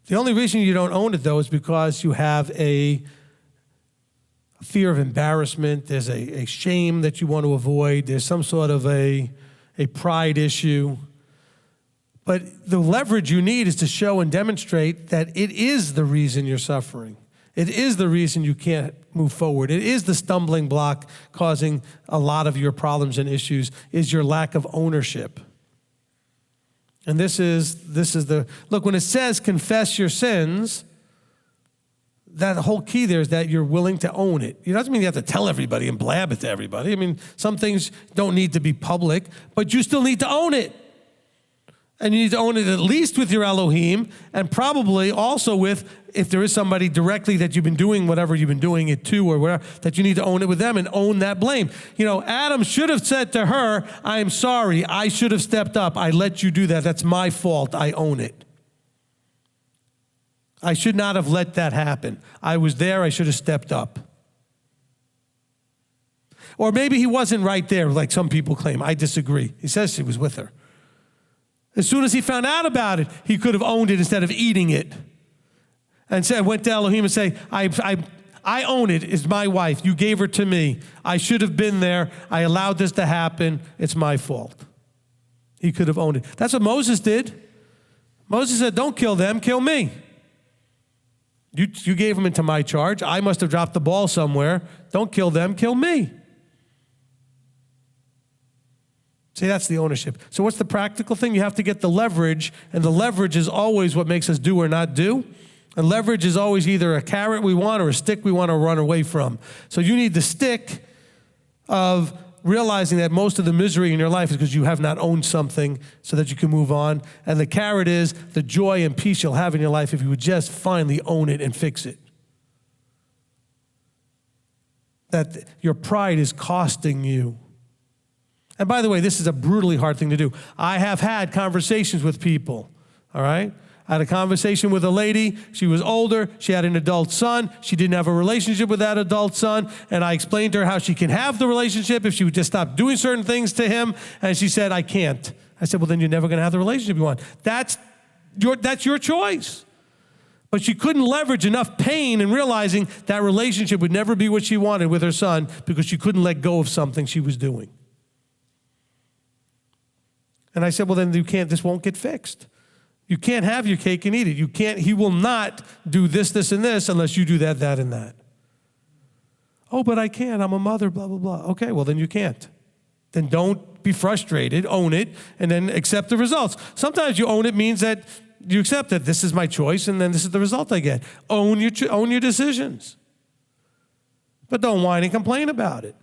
The only reason you don't own it, though, is because you have a fear of embarrassment. There's a shame that you want to avoid. There's some sort of a pride issue. But the leverage you need is to show and demonstrate that it is the reason you're suffering. It is the reason you can't move forward. It is the stumbling block causing a lot of your problems and issues, is your lack of ownership. And this is look, when it says confess your sins, that whole key there is that you're willing to own it. It doesn't mean you have to tell everybody and blab it to everybody. I mean, some things don't need to be public, but you still need to own it. And you need to own it at least with your Elohim, and probably also with, if there is somebody directly that you've been doing whatever you've been doing it to or whatever, that you need to own it with them and own that blame. Adam should have said to her, I'm sorry, I should have stepped up. I let you do that. That's my fault. I own it. I should not have let that happen. I was there. I should have stepped up. Or maybe he wasn't right there, like some people claim. I disagree. He says he was with her. As soon as he found out about it, he could have owned it instead of eating it. And went to Elohim and say, I own it. It's my wife. You gave her to me. I should have been there. I allowed this to happen. It's my fault. He could have owned it. That's what Moses did. Moses said, don't kill them, kill me. You gave them into my charge. I must have dropped the ball somewhere. Don't kill them, kill me. See, that's the ownership. So what's the practical thing? You have to get the leverage, and the leverage is always what makes us do or not do. And leverage is always either a carrot we want or a stick we want to run away from. So you need the stick of realizing that most of the misery in your life is because you have not owned something so that you can move on. And the carrot is the joy and peace you'll have in your life if you would just finally own it and fix it. That your pride is costing you. And by the way, this is a brutally hard thing to do. I have had conversations with people, all right? I had a conversation with a lady. She was older. She had an adult son. She didn't have a relationship with that adult son. And I explained to her how she can have the relationship if she would just stop doing certain things to him. And she said, I can't. I said, well, then you're never going to have the relationship you want. That's your choice. But she couldn't leverage enough pain in realizing that relationship would never be what she wanted with her son because she couldn't let go of something she was doing. And I said, well, then this won't get fixed. You can't have your cake and eat it. He will not do this, this, and this unless you do that, that, and that. Oh, but I can. I'm a mother, blah, blah, blah. Okay, well, then you can't. Then don't be frustrated, own it, and then accept the results. Sometimes you own it means that you accept that this is my choice and then this is the result I get. Own your decisions. But don't whine and complain about it.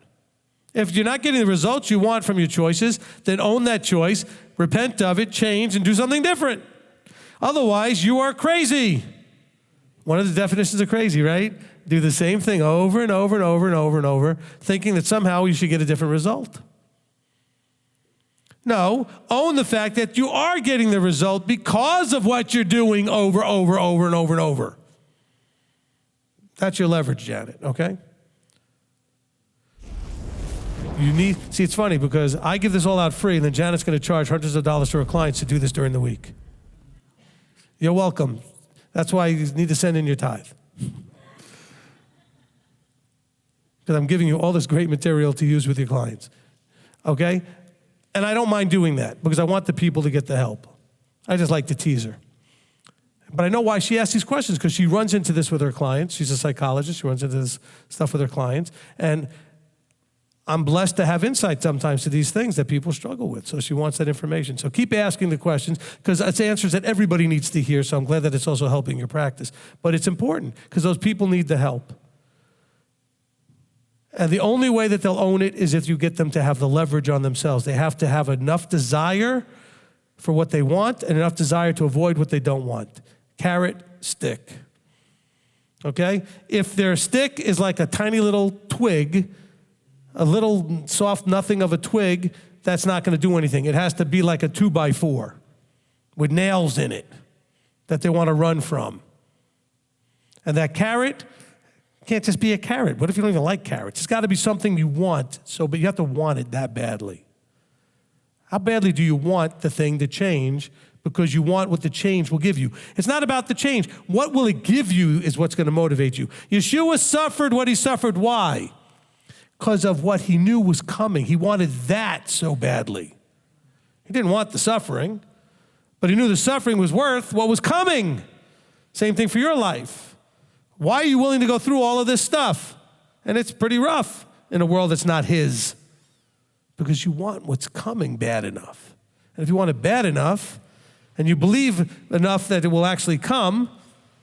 If you're not getting the results you want from your choices, then own that choice, repent of it, change, and do something different. Otherwise, you are crazy. One of the definitions of crazy, right? Do the same thing over and over and over and over and over, thinking that somehow you should get a different result. No, own the fact that you are getting the result because of what you're doing over and over. That's your leverage, Janet, okay? See, it's funny because I give this all out free, and then Janet's going to charge hundreds of dollars to her clients to do this during the week. You're welcome. That's why you need to send in your tithe. Because I'm giving you all this great material to use with your clients, okay? And I don't mind doing that because I want the people to get the help. I just like to tease her. But I know why she asks these questions, because she runs into this with her clients. She's a psychologist. She runs into this stuff with her clients. And I'm blessed to have insight sometimes to these things that people struggle with. So she wants that information. So keep asking the questions, because it's answers that everybody needs to hear. So I'm glad that it's also helping your practice. But it's important because those people need the help. And the only way that they'll own it is if you get them to have the leverage on themselves. They have to have enough desire for what they want and enough desire to avoid what they don't want. Carrot, stick. Okay? If their stick is like a tiny little twig, a little soft nothing of a twig, that's not going to do anything. It has to be like a 2x4 with nails in it that they want to run from. And that carrot can't just be a carrot. What if you don't even like carrots? It's got to be something you want, but you have to want it that badly. How badly do you want the thing to change? Because you want what the change will give you. It's not about the change. What will it give you is what's going to motivate you. Yeshua suffered what he suffered. Why? Because of what he knew was coming. He wanted that so badly. He didn't want the suffering, but he knew the suffering was worth what was coming. Same thing for your life. Why are you willing to go through all of this stuff? And it's pretty rough in a world that's not his. Because you want what's coming bad enough. And if you want it bad enough, and you believe enough that it will actually come,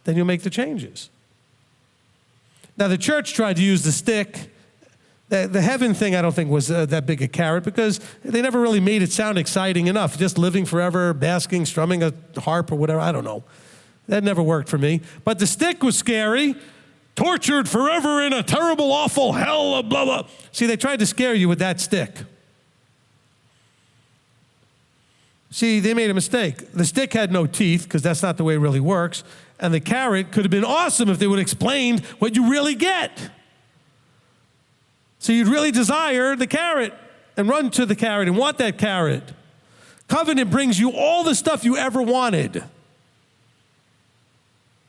then you'll make the changes. Now, the church tried to use the stick. The heaven thing, I don't think, was that big a carrot, because they never really made it sound exciting enough. Just living forever, basking, strumming a harp or whatever, I don't know. That never worked for me. But the stick was scary. Tortured forever in a terrible, awful hell, blah, blah. See, they tried to scare you with that stick. See, they made a mistake. The stick had no teeth, because that's not the way it really works. And the carrot could have been awesome if they would have explained what you really get. So you'd really desire the carrot and run to the carrot and want that carrot. Covenant brings you all the stuff you ever wanted.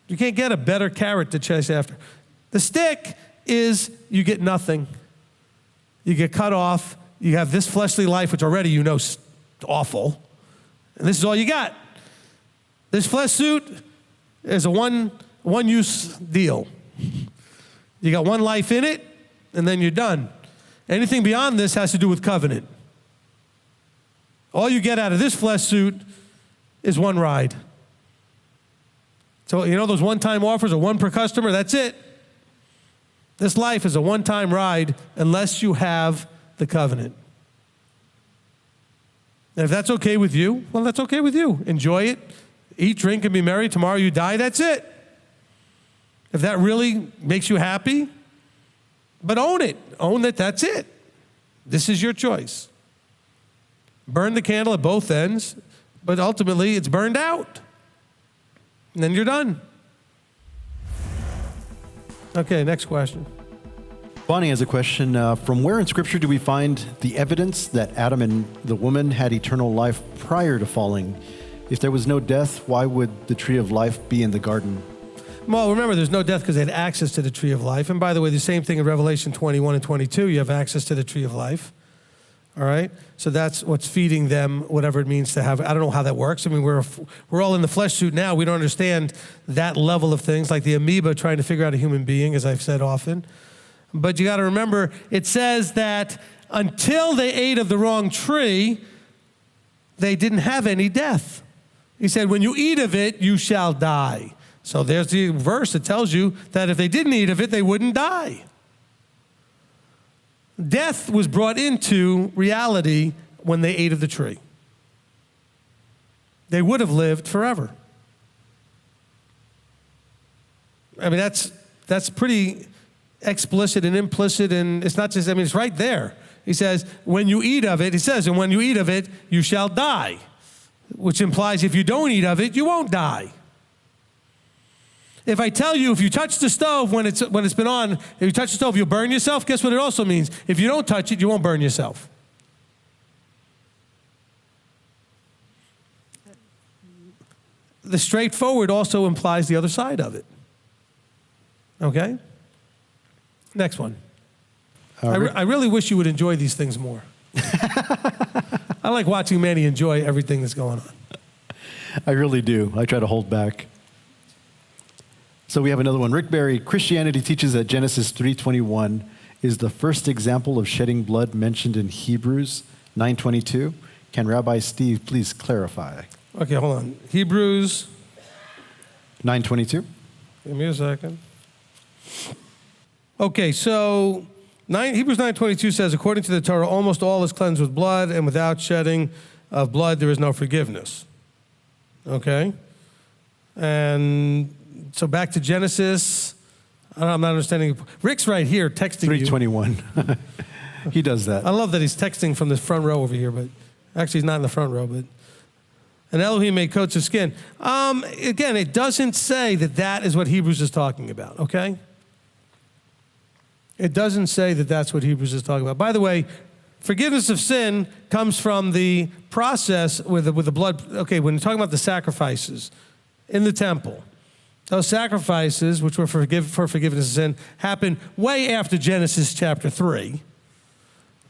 You can't get a better carrot to chase after. The stick is you get nothing. You get cut off. You have this fleshly life, which already you know is awful. And this is all you got. This flesh suit is a one-use deal. You got one life in it, and then you're done. Anything beyond this has to do with covenant. All you get out of this flesh suit is one ride. So, you know those one-time offers, or one per customer? That's it. This life is a one-time ride unless you have the covenant. And if that's okay with you, well, that's okay with you. Enjoy it. Eat, drink, and be merry. Tomorrow you die. That's it. If that really makes you happy, but own it. Own that that's it. This is your choice. Burn the candle at both ends, but ultimately it's burned out. And then you're done. Okay, next question. Bonnie has a question. From where in Scripture do we find the evidence that Adam and the woman had eternal life prior to falling? If there was no death, why would the tree of life be in the garden? Well, remember, there's no death because they had access to the tree of life. And by the way, the same thing in Revelation 21 and 22, you have access to the tree of life. All right? So that's what's feeding them, whatever it means to have. I don't know how that works. I mean, we're all in the flesh suit now. We don't understand that level of things, like the amoeba trying to figure out a human being, as I've said often. But you got to remember, it says that until they ate of the wrong tree, they didn't have any death. He said, when you eat of it, you shall die. So there's the verse that tells you that if they didn't eat of it, they wouldn't die. Death was brought into reality when they ate of the tree. They would have lived forever. I mean, that's pretty explicit and implicit, and it's not just, I mean, it's right there. He says, when you eat of it, he says, and when you eat of it, you shall die, which implies if you don't eat of it, you won't die. If I tell you, if you touch the stove when it's been on, if you touch the stove, you'll burn yourself, guess what it also means? If you don't touch it, you won't burn yourself. The straightforward also implies the other side of it. Okay? Next one. I really wish you would enjoy these things more. I like watching Manny enjoy everything that's going on. I really do. I try to hold back. So we have another one. Rick Barry, Christianity teaches that Genesis 3:21 is the first example of shedding blood mentioned in Hebrews 9:22. Can Rabbi Steve please clarify? Okay, hold on. Hebrews 9:22. Give me a second. Okay, so Hebrews 9:22 says, according to the Torah, almost all is cleansed with blood, and without shedding of blood, there is no forgiveness. Okay? And so back to Genesis. I'm not understanding. Rick's right here texting 3:21. He does that. I love that he's texting from the front row over here, but actually he's not in the front row, but and Elohim made coats of skin. Again, it doesn't say that that is what Hebrews is talking about, okay? It doesn't say that that's what Hebrews is talking about. By the way, forgiveness of sin comes from the process with the blood. Okay, when you're talking about the sacrifices in the temple, those sacrifices, which were for forgiveness of sin, happened way after Genesis chapter 3.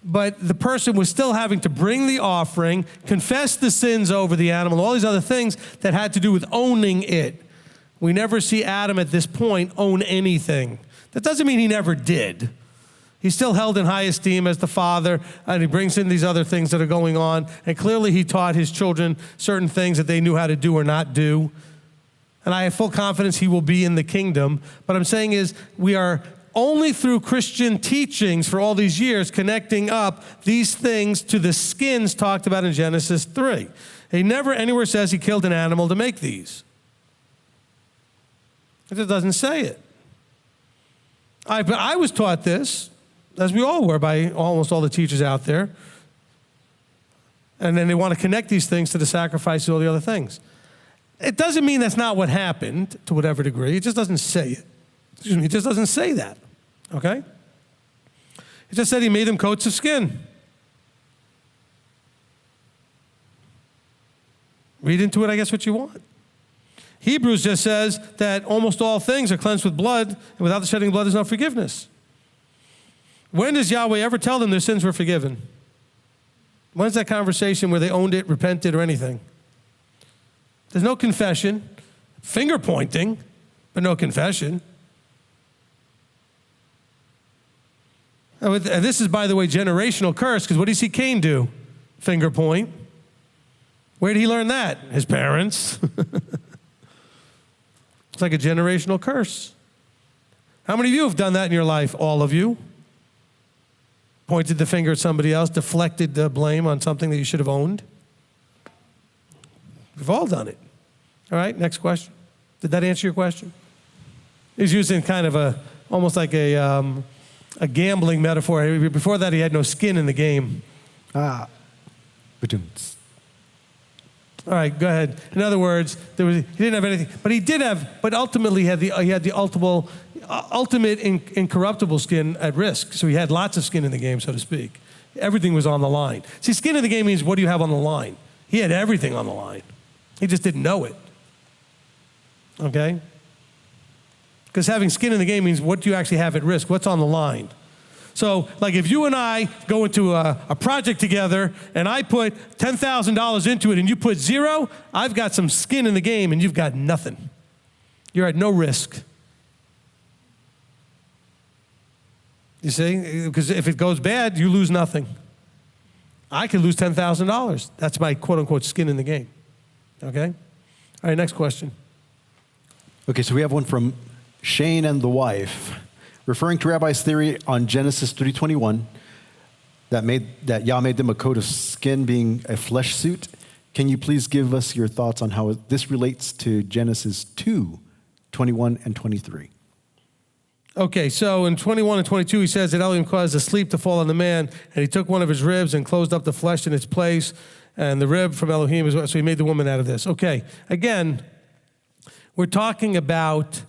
But the person was still having to bring the offering, confess the sins over the animal, all these other things that had to do with owning it. We never see Adam at this point own anything. That doesn't mean he never did. He's still held in high esteem as the father, and he brings in these other things that are going on. And clearly he taught his children certain things that they knew how to do or not do. And I have full confidence he will be in the kingdom. But I'm saying is we are only through Christian teachings for all these years connecting up these things to the skins talked about in Genesis 3. He never anywhere says he killed an animal to make these. It just doesn't say it. But I was taught this, as we all were by almost all the teachers out there. And then they want to connect these things to the sacrifices and all the other things. It doesn't mean that's not what happened to whatever degree. It just doesn't say it. Excuse me, it just doesn't say that. Okay? It just said he made them coats of skin. Read into it, I guess, what you want. Hebrews just says that almost all things are cleansed with blood, and without the shedding of blood, there's no forgiveness. When does Yahweh ever tell them their sins were forgiven? When's that conversation where they owned it, repented, or anything? There's no confession, finger pointing, but no confession. And this is, by the way, generational curse, because what do you see Cain do? Finger point. Where did he learn that? His parents. It's like a generational curse. How many of you have done that in your life? All of you. Pointed the finger at somebody else, deflected the blame on something that you should have owned. We've all done it. All right, next question. Did that answer your question? He's using kind of almost like a gambling metaphor. Before that, he had no skin in the game. All right, go ahead. In other words, he didn't have anything, but he did have. But ultimately, he had the ultimate incorruptible skin at risk. So he had lots of skin in the game, so to speak. Everything was on the line. See, skin in the game means what do you have on the line? He had everything on the line. He just didn't know it. Okay? Because having skin in the game means what do you actually have at risk? What's on the line? So, like if you and I go into a project together and I put $10,000 into it and you put zero, I've got some skin in the game and you've got nothing. You're at no risk. You see? Because if it goes bad, you lose nothing. I could lose $10,000. That's my quote-unquote skin in the game. Okay? All right, next question. Okay, so we have one from Shane and the wife. Referring to Rabbi's theory on Genesis 3:21, that Yah made them a coat of skin being a flesh suit, can you please give us your thoughts on how this relates to Genesis 2:21 and 23? Okay, so in 21 and 22, he says that Elohim caused a sleep to fall on the man, and he took one of his ribs and closed up the flesh in its place, and the rib from Elohim is what, so he made the woman out of this. Okay, again, we're talking about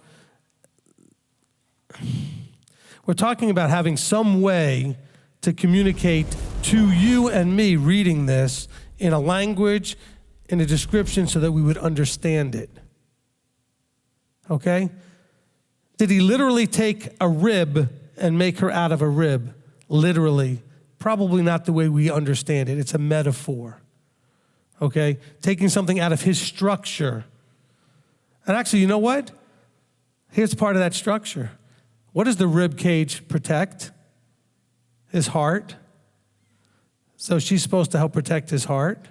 having some way to communicate to you and me reading this in a language, in a description, so that we would understand it. Okay? Did he literally take a rib and make her out of a rib? Literally. Probably not the way we understand it. It's a metaphor. Okay? Taking something out of his structure. And actually, you know what? Here's part of that structure. What does the rib cage protect? His heart. So she's supposed to help protect his heart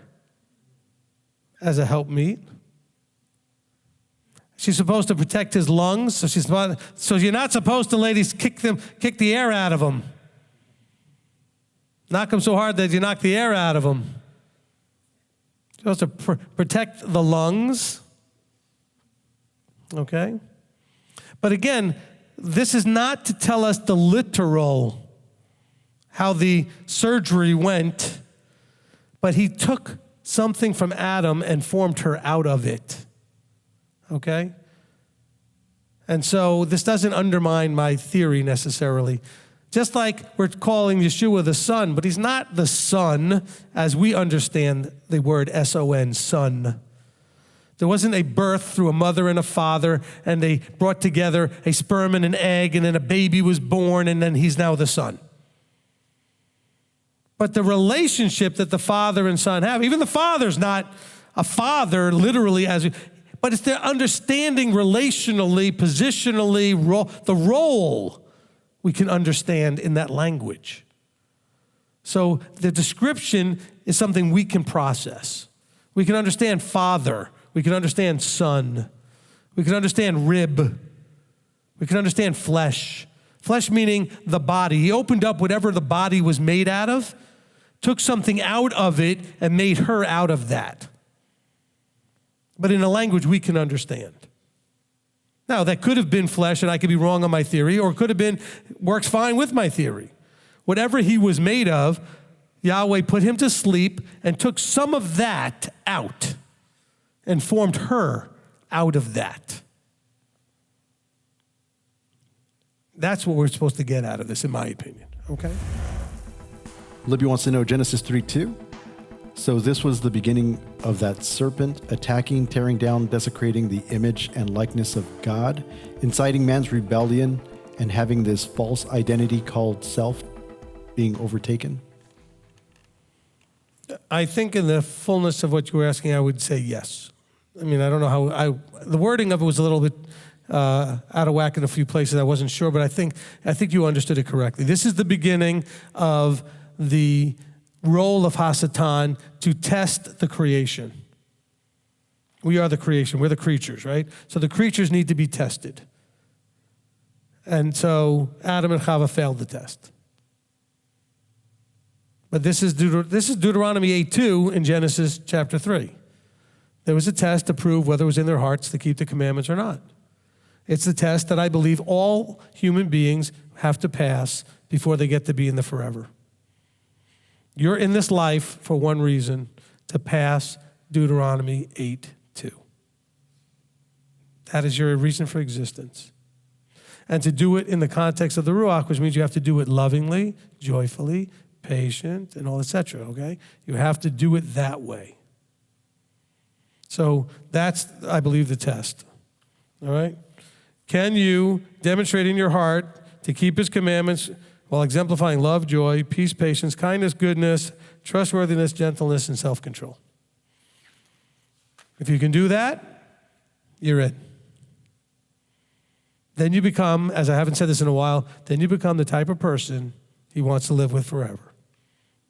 as a helpmeet. She's supposed to protect his lungs. So you're not supposed to, ladies, kick the air out of them. Knock them so hard that you knock the air out of them. You're supposed to protect the lungs. Okay? But again, this is not to tell us the literal, how the surgery went, but he took something from Adam and formed her out of it. Okay? And so this doesn't undermine my theory necessarily. Just like we're calling Yeshua the Son, but he's not the Son as we understand the word S-O-N, Son. There wasn't a birth through a mother and a father, and they brought together a sperm and an egg, and then a baby was born, and then he's now the Son. But the relationship that the Father and Son have, even the Father's not a father literally but it's their understanding relationally, positionally, the role we can understand in that language. So the description is something we can process. We can understand father. We can understand son. We can understand rib. We can understand flesh. Flesh meaning the body. He opened up whatever the body was made out of, took something out of it, and made her out of that. But in a language we can understand. Now, that could have been flesh, and I could be wrong on my theory, or it could have been, works fine with my theory. Whatever he was made of, Yahweh put him to sleep and took some of that out and formed her out of that. That's what we're supposed to get out of this, in my opinion, okay? Libby wants to know Genesis 3:2. So this was the beginning of that serpent attacking, tearing down, desecrating the image and likeness of God, inciting man's rebellion, and having this false identity called self being overtaken? I think in the fullness of what you were asking, I would say yes. I mean, I don't know how, the wording of it was a little bit out of whack in a few places. I wasn't sure, but I think you understood it correctly. This is the beginning of the role of Hasatan to test the creation. We are the creation. We're the creatures, right? So the creatures need to be tested. And so Adam and Chava failed the test. But this is Deuteronomy 8:2 in Genesis chapter 3. There was a test to prove whether it was in their hearts to keep the commandments or not. It's the test that I believe all human beings have to pass before they get to be in the forever. You're in this life for one reason, to pass Deuteronomy 8:2. That is your reason for existence. And to do it in the context of the Ruach, which means you have to do it lovingly, joyfully, patient, and all, etc., okay? You have to do it that way. So that's, I believe, the test, all right? Can you demonstrate in your heart to keep his commandments while exemplifying love, joy, peace, patience, kindness, goodness, trustworthiness, gentleness, and self-control? If you can do that, you're in. Then you become, as I haven't said this in a while, then you become the type of person he wants to live with forever.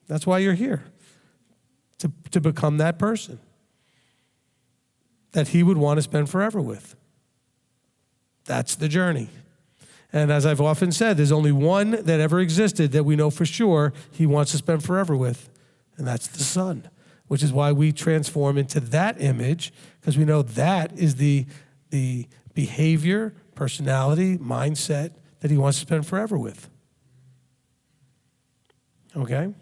That's why you're here, to become that person that he would want to spend forever with. That's the journey. And as I've often said, there's only one that ever existed that we know for sure he wants to spend forever with, and that's the Son, which is why we transform into that image, because we know that is the behavior, personality, mindset that he wants to spend forever with. Okay?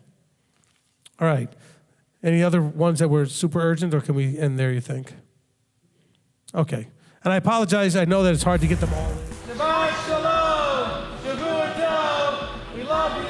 All right. Any other ones that were super urgent, or can we end there, you think? Okay. And I apologize. I know that it's hard to get them all in. Shabbat Shalom! Shavua Tov! We love you!